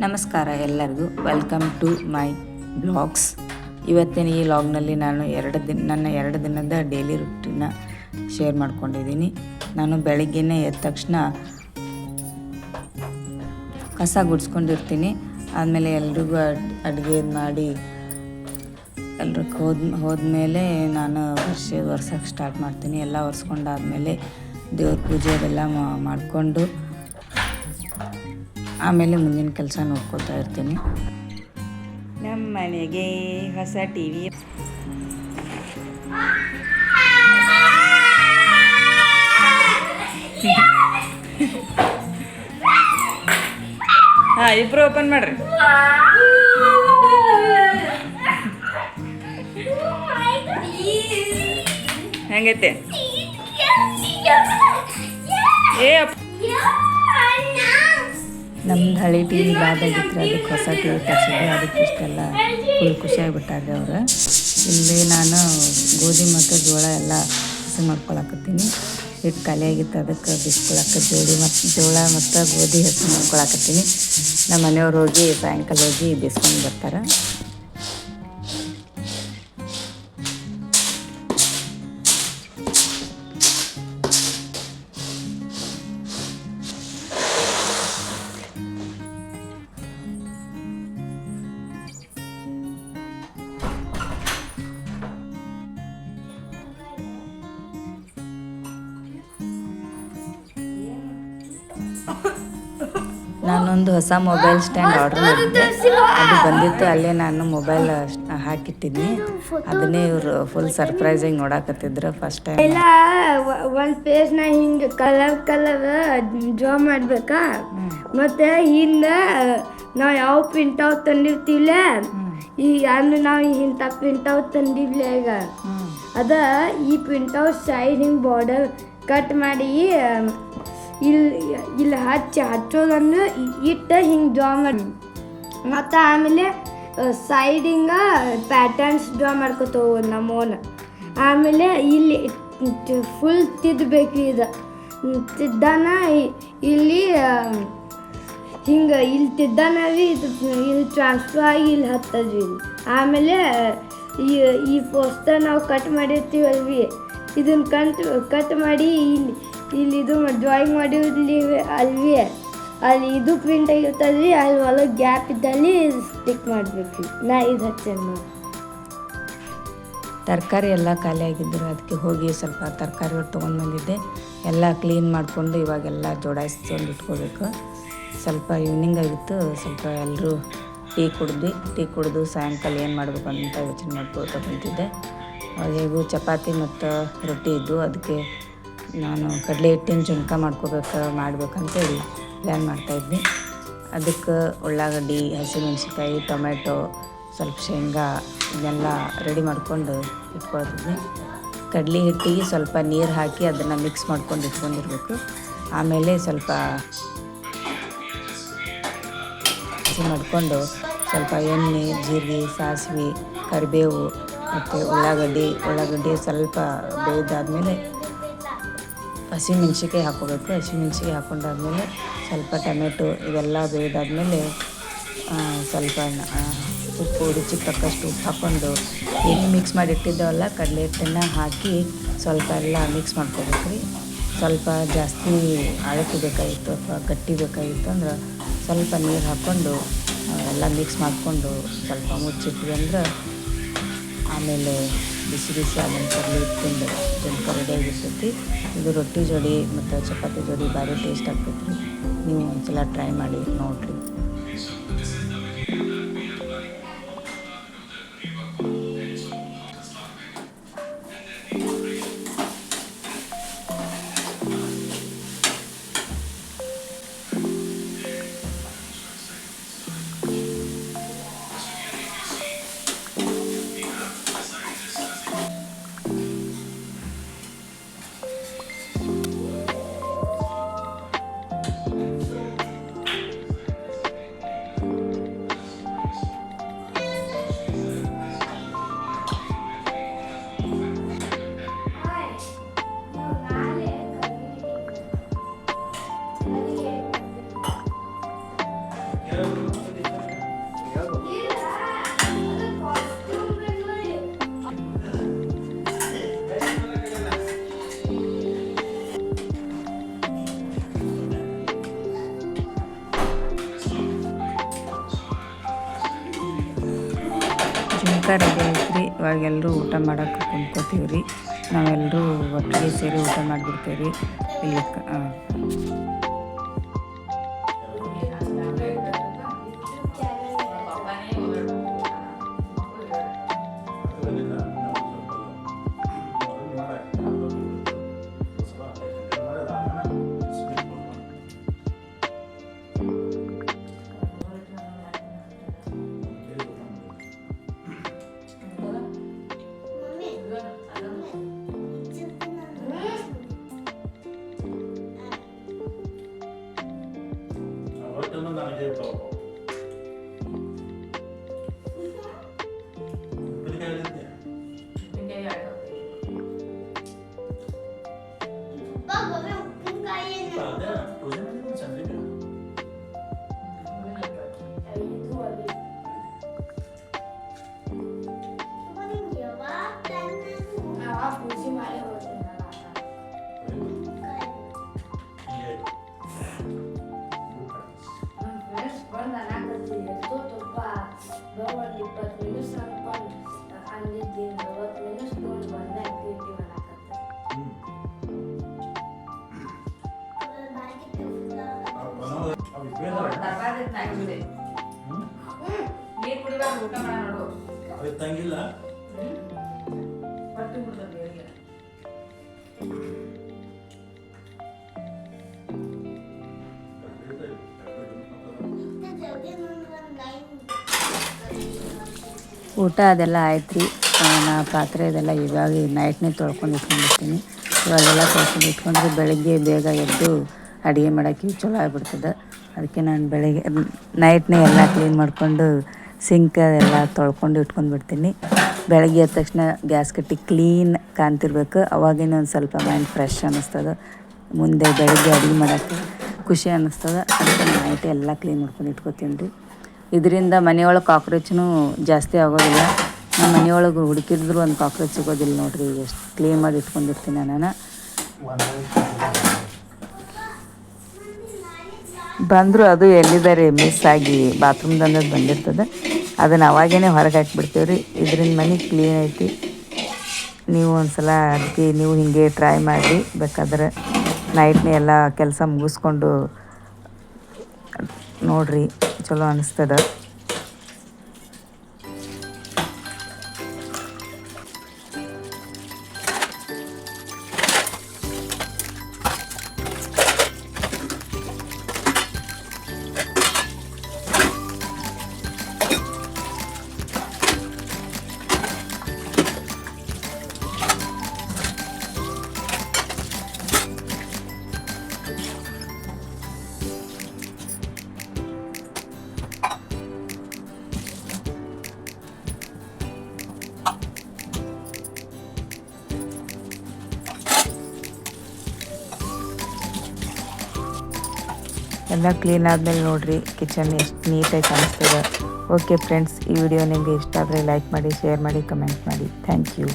ನಮಸ್ಕಾರ ಎಲ್ಲರಿಗೂ, welcome to my blogs. ಇವತ್ತಿನ ಈ ವ್ಲಾಗ್ನಲ್ಲಿ ನಾನು ನನ್ನ 2 ದಿನದ ಡೈಲಿ ರೂಟೀನ ಶೇರ್ ಮಾಡ್ಕೊಂಡಿದ್ದೀನಿ. ನಾನು ಬೆಳಗ್ಗೆನೇ ಎದ್ದ ತಕ್ಷಣ ಕಸ ಗುಡಿಸ್ಕೊಂಡಿರ್ತೀನಿ. ಆದಮೇಲೆ ಎಲ್ರಿಗೂ ಅಡುಗೆ ಮಾಡಿ ಎಲ್ರಿಗೆ ಹೋದ್ಮೇಲೆ ನಾನು ಒರ್ಸೋಕ್ಕೆ ಸ್ಟಾರ್ಟ್ ಮಾಡ್ತೀನಿ. ಎಲ್ಲ ಒರೆಸ್ಕೊಂಡಾದ್ಮೇಲೆ ದೇವ್ರ ಪೂಜೆ ಅದೆಲ್ಲ ಮಾಡಿಕೊಂಡು ಆಮೇಲೆ ಮುಂದಿನ ಕೆಲಸ ನೋಡ್ಕೊತಾ ಇರ್ತೀನಿ. ನಮ್ಮ ಮನೆಗೆ ಹೊಸ ಟಿ ವಿ ಇಬ್ರು ಓಪನ್ ಮಾಡ್ರಿ. ಹೆಂಗೈತೆ? ನಮ್ದು ಹಳೆ ಟಿ ವಿ ಬಾದಾಗಿತ್ತು, ಅದಕ್ಕೆ ಹೊಸ ಟಿ ವಿ ತರಿಸಿದ್ದೆ. ಅದಕ್ಕೆ ಇಷ್ಟೆಲ್ಲ ಫುಲ್ ಖುಷಿಯಾಗಿಬಿಟ್ಟಾರೆ ಅವರು. ಇಲ್ಲಿ ನಾನು ಗೋಧಿ ಮತ್ತು ಜೋಳ ಎಲ್ಲ ಹಸಿ ಮಾಡ್ಕೊಳಕತ್ತೀನಿ. ಹಿಟ್ಟು ಖಾಲಿಯಾಗಿತ್ತು, ಅದಕ್ಕೆ ಬಿಸ್ಕೊಳಕ್ಕೆ ಜೋಳ ಮತ್ತು ಗೋಧಿ ಹಸಿ ಮಾಡ್ಕೊಳಕತ್ತೀನಿ. ನಮ್ಮ ಮನೆಯವ್ರು ಹೋಗಿ ಸಾಯಂಕಾಲ ಹೋಗಿ ಬಿಸ್ಕೊಂಡು ಬರ್ತಾರೆ. ನಾನೊಂದು ಹೊಸ ಮೊಬೈಲ್ ಸ್ಟ್ಯಾಂಡ್ ಆರ್ಡರ್ ಮಾಡಿದ್ದೆ. ಅದು ಬಂದಿತ್ತು, ಅಲ್ಲೇ ನಾನು ಮೊಬೈಲ್ ಹಾಕಿಟ್ಟಿದ್ನಿ. ಅದನ್ನೇ ಇವರು ಫುಲ್ ಸರ್ಪ್ರೈಸಾಗಿ ನೋಡಾಕತ್ತಿದ್ರು ಫಸ್ಟ್ ಟೈಮ್. ಎಲ್ಲ ಒಂದು ಪೇಜ್ನ ಹಿಂಗೆ ಕಲರ್ ಡ್ರಾ ಮಾಡ್ಬೇಕಾ, ಮತ್ತು ಹಿಂದೆ ನಾವು ಯಾವ ಪ್ರಿಂಟೌಟ್ ತಂದಿರ್ತೀವಿಲ್ಲ, ಈಗ ಅಂದ್ರೆ ನಾವು ಇಂಥ ಪ್ರಿಂಟೌಟ್ ತಂದಿರ್ಲಿ ಈಗ ಅದ ಈ ಪ್ರಿಂಟೌಟ್ ಸೈಡ್ ಹಿಂಗೆ ಬಾರ್ಡರ್ ಕಟ್ ಮಾಡಿ ಇಲ್ಲಿ ಹಚ್ಚೋದನ್ನು ಇಟ್ಟು ಹಿಂಗೆ ಡ್ರಾ ಮಾಡಿ, ಮತ್ತು ಆಮೇಲೆ ಸೈಡಿಂಗ ಪ್ಯಾಟರ್ನ್ಸ್ ಡ್ರಾ ಮಾಡ್ಕೊತ ಹೋಗೋದು ನಮ್ಮ ಓನ್. ಆಮೇಲೆ ಇಲ್ಲಿ ಫುಲ್ ತಿದ್ದಬೇಕು. ಇದು ತಿದ್ದಾನ ಇಲ್ಲಿ ಹಿಂಗೆ ಇಲ್ಲಿ ತಿದ್ದಾನವಿ, ಇದು ಇಲ್ಲಿ ಟ್ರಾನ್ಸ್ಫರ್ ಆಗಿ ಇಲ್ಲಿ ಹತ್ತದ್ವಿ. ಆಮೇಲೆ ಈ ಪೋಸ್ಟರ್ ನಾವು ಕಟ್ ಮಾಡಿರ್ತೀವಲ್ವಿ, ಇದನ್ನು ಕಟ್ ಮಾಡಿ ಇಲ್ಲಿ ಇದು ಡ್ರಾಯಿಂಗ್ ಮಾಡಿರ್ಲಿ ಅಲ್ವಿ, ಅಲ್ಲಿ ಇದು ಪ್ರಿಂಟ್ ಆಗಿರ್ತದ್ರಿ, ಅಲ್ಲಿ ಒಳಗೆ ಗ್ಯಾಪ್ ಇದ್ದಲ್ಲಿ ಸ್ಟಿಕ್ ಮಾಡಬೇಕು. ನಾ ಇದು ಹಚ್ಚೇನು. ತರಕಾರಿ ಎಲ್ಲ ಖಾಲಿ ಆಗಿದ್ದರು, ಅದಕ್ಕೆ ಹೋಗಿ ಸ್ವಲ್ಪ ತರಕಾರಿ ತೊಗೊಂಡು ಬಂದಿದ್ದೆ. ಎಲ್ಲ ಕ್ಲೀನ್ ಮಾಡಿಕೊಂಡು ಇವಾಗೆಲ್ಲ ಜೋಡಾಯಿಸ್ಕೊಂಡು ಇಟ್ಕೋಬೇಕು. ಸ್ವಲ್ಪ ಈವ್ನಿಂಗ್ ಆಗಿತ್ತು, ಸ್ವಲ್ಪ ಎಲ್ಲರೂ ಟೀ ಕುಡಿದು ಸಾಯಂಕಾಲ ಏನು ಮಾಡಬೇಕು ಅಂತ ಯೋಚನೆ ಮಾಡ್ಕೊಳ್ತಾ ಕುಂತಿದ್ದೆ. ಹೇಗೂ ಚಪಾತಿ ಮತ್ತು ರೊಟ್ಟಿ ಇದ್ದು, ಅದಕ್ಕೆ ನಾನು ಕಡಲೆ ಹಿಟ್ಟಿನ ಜುಣ್ಕ ಮಾಡ್ಬೇಕಂತೇಳಿ ಪ್ಲ್ಯಾನ್ ಮಾಡ್ತಾಯಿದ್ದೆ. ಅದಕ್ಕೆ ಉಳ್ಳಾಗಡ್ಡಿ, ಹಸಿಮೆಣ್ಸಿನ್ಕಾಯಿ, ಟೊಮೆಟೊ, ಸ್ವಲ್ಪ ಶೇಂಗಾ ಇದನ್ನೆಲ್ಲ ರೆಡಿ ಮಾಡ್ಕೊಂಡು ಇಟ್ಕೊಳ್ತಿದ್ದೆ. ಕಡಲೆ ಹಿಟ್ಟಿಗೆ ಸ್ವಲ್ಪ ನೀರು ಹಾಕಿ ಅದನ್ನು ಮಿಕ್ಸ್ ಮಾಡ್ಕೊಂಡು ಇಟ್ಕೊಂಡಿರ್ಬೇಕು. ಆಮೇಲೆ ಸ್ವಲ್ಪ ಹಸಿ ಮಾಡಿಕೊಂಡು ಸ್ವಲ್ಪ ಎಣ್ಣೆ, ಜೀರಿಗೆ, ಸಾಸಿವೆ, ಕರಿಬೇವು ಮತ್ತು ಉಳ್ಳಾಗಡ್ಡಿ ಸ್ವಲ್ಪ ಬೇಯ್ದಾದ್ಮೇಲೆ ಹಸಿಮೆಣ್ಸಿನ್ಕಾಯಿ ಹಾಕ್ಕೋಬೇಕು. ಹಸಿಮೆಣ್ಸಿನ್ಕಾಯಿ ಹಾಕ್ಕೊಂಡಾದ್ಮೇಲೆ ಸ್ವಲ್ಪ ಟೊಮೆಟೊ ಇವೆಲ್ಲ ಬೇಯ್ದಾದ್ಮೇಲೆ ಸ್ವಲ್ಪ ಉಪ್ಪು, ರುಚಿಗೆ ತಕ್ಕಷ್ಟು ಉಪ್ಪು ಹಾಕ್ಕೊಂಡು ಏನು ಮಿಕ್ಸ್ ಮಾಡಿ ಇಟ್ಟಿದ್ದಾವಲ್ಲ ಕಡಲೆ ಹಿಟ್ಟನ್ನು ಹಾಕಿ ಸ್ವಲ್ಪ ಎಲ್ಲ ಮಿಕ್ಸ್ ಮಾಡ್ಕೋಬೇಕು ರೀ. ಸ್ವಲ್ಪ ಜಾಸ್ತಿ ಅಳತೆ ಬೇಕಾಗಿತ್ತು ಅಥವಾ ಗಟ್ಟಿ ಬೇಕಾಗಿತ್ತು ಅಂದ್ರೆ ಸ್ವಲ್ಪ ನೀರು ಹಾಕ್ಕೊಂಡು ಎಲ್ಲ ಮಿಕ್ಸ್ ಮಾಡಿಕೊಂಡು ಸ್ವಲ್ಪ ಮುಚ್ಚಿಟ್ವಿ ಅಂದ್ರೆ ಆಮೇಲೆ ಬಿಸಿ ಆಮೇಲೆ ಕಡಲೆ ಹಿಟ್ಟಿಂದು ಜುಣ್ಕ ರೆಡಿಯಾಗಿರ್ತೈತಿ. ಇದು ರೊಟ್ಟಿ ಜೋಡಿ ಮತ್ತು ಚಪಾತಿ ಜೋಡಿ ಭಾರಿ ಟೇಸ್ಟ್ ಆಗ್ತೈತಿ ರೀ. ನೀವು ಒಂದ್ಸಲ ಟ್ರೈ ಮಾಡಿ ನೋಡಿರಿ. ಊಟ ರೆಡಿ ಐತ್ರಿ. ಇವಾಗ ಎಲ್ಲರೂ ಊಟ ಮಾಡೋಕೆ ಕುಂತ್ಕೋತೀವಿ ರೀ. ನಾವೆಲ್ಲರೂ ಒಟ್ಟಿಗೆ ಸೇರಿ ಊಟ ಮಾಡಿಬಿಡ್ತೇವೆ ರೀ. ಇಲ್ಲಿ ತಂಗಿಲ್ಲ ಊಟ ಅದೆಲ್ಲ ಆಯ್ತು ರೀ. ನಾ ಪಾತ್ರೆ ಇದೆಲ್ಲ ಇವಾಗ ನೈಟ್ನೇ ತೊಳ್ಕೊಂಡು ಇಟ್ಕೊಂಡಿರ್ತೀನಿ. ಇವಾಗೆಲ್ಲ ತೊಳ್ಕೊಂಡು ಇಟ್ಕೊಂಡ್ರೆ ಬೆಳಗ್ಗೆ ಬೇಗ ಎದ್ದು ಅಡುಗೆ ಮಾಡೋಕ್ಕೆ ಚಲೋ ಆಗಿಬಿಡ್ತದೆ. ಅದಕ್ಕೆ ನಾನು ಬೆಳಗ್ಗೆ ನೈಟ್ನೇ ಎಲ್ಲ ಕ್ಲೀನ್ ಮಾಡಿಕೊಂಡು ಸಿಂಕ್ ಎಲ್ಲ ತೊಳ್ಕೊಂಡು ಇಟ್ಕೊಂಡ್ಬಿಡ್ತೀನಿ. ಬೆಳಗ್ಗೆ ಎದ್ದ ತಕ್ಷಣ ಗ್ಯಾಸ್ ಕಟ್ಟಿ ಕ್ಲೀನ್ ಕಾಣ್ತಿರ್ಬೇಕು. ಅವಾಗಿನ ಒಂದು ಸ್ವಲ್ಪ ಮೈಂಡ್ ಫ್ರೆಶ್ ಅನ್ನಿಸ್ತದೆ. ಮುಂದೆ ಬೆಳಗ್ಗೆ ಅಡುಗೆ ಮಾಡೋಕ್ಕೆ ಖುಷಿ ಅನ್ನಿಸ್ತದೆ. ಅದಕ್ಕೆ ನೈಟ್ ಎಲ್ಲ ಕ್ಲೀನ್ ಮಾಡ್ಕೊಂಡು ಇಟ್ಕೊತೀನಿ ರೀ. ಇದರಿಂದ ಮನೆಯೊಳಗೆ ಕಾಕ್ರೋಚ್ನೂ ಜಾಸ್ತಿ ಆಗೋದಿಲ್ಲ. ನಮ್ಮ ಮನೆಯೊಳಗೆ ಹುಡುಕಿದ್ರು ಒಂದು ಕಾಕ್ರೋಚ್ ಸಿಗೋದಿಲ್ಲ ನೋಡಿರಿ. ಎಷ್ಟು ಕ್ಲೀನ್ ಮಾಡಿ ಇಟ್ಕೊಂಡಿರ್ತೀನಿ ನಾನು. ಬಂದರೂ ಅದು ಎಲ್ಲಿದ್ದಾರೆ ಮಿಸ್ ಆಗಿ ಬಾತ್ರೂಮ್ದಂದು ಬಂದಿರ್ತದೆ. ಅದನ್ನು ಅವಾಗೇ ಹೊರಗೆ ಹಾಕಿಬಿಡ್ತೀವಿ ರೀ. ಇದರಿಂದ ಮನೆ ಕ್ಲೀನ್ ಐತಿ. ನೀವು ಒಂದು ಸಲ ಅದಕ್ಕೆ ನೀವು ಹೀಗೆ ಟ್ರೈ ಮಾಡಿ. ಬೇಕಾದ್ರೆ ನೈಟ್ನೇ ಎಲ್ಲ ಕೆಲಸ ಮುಗಿಸ್ಕೊಂಡು ನೋಡಿರಿ, ಚಲೋ ಅನ್ನಿಸ್ತದೆ. ಎಲ್ಲ ಕ್ಲೀನ್ ಆದಮೇಲೆ ನೋಡಿರಿ ಕಿಚನ್ ಎಷ್ಟು ನೀಟಾಗಿ ಕಾಣಿಸ್ತದೆ. ಓಕೆ ಫ್ರೆಂಡ್ಸ್, ಈ ವಿಡಿಯೋ ನಿಮಗೆ ಇಷ್ಟ ಆದರೆ ಲೈಕ್ ಮಾಡಿ, ಶೇರ್ ಮಾಡಿ, ಕಮೆಂಟ್ ಮಾಡಿ. Thank you.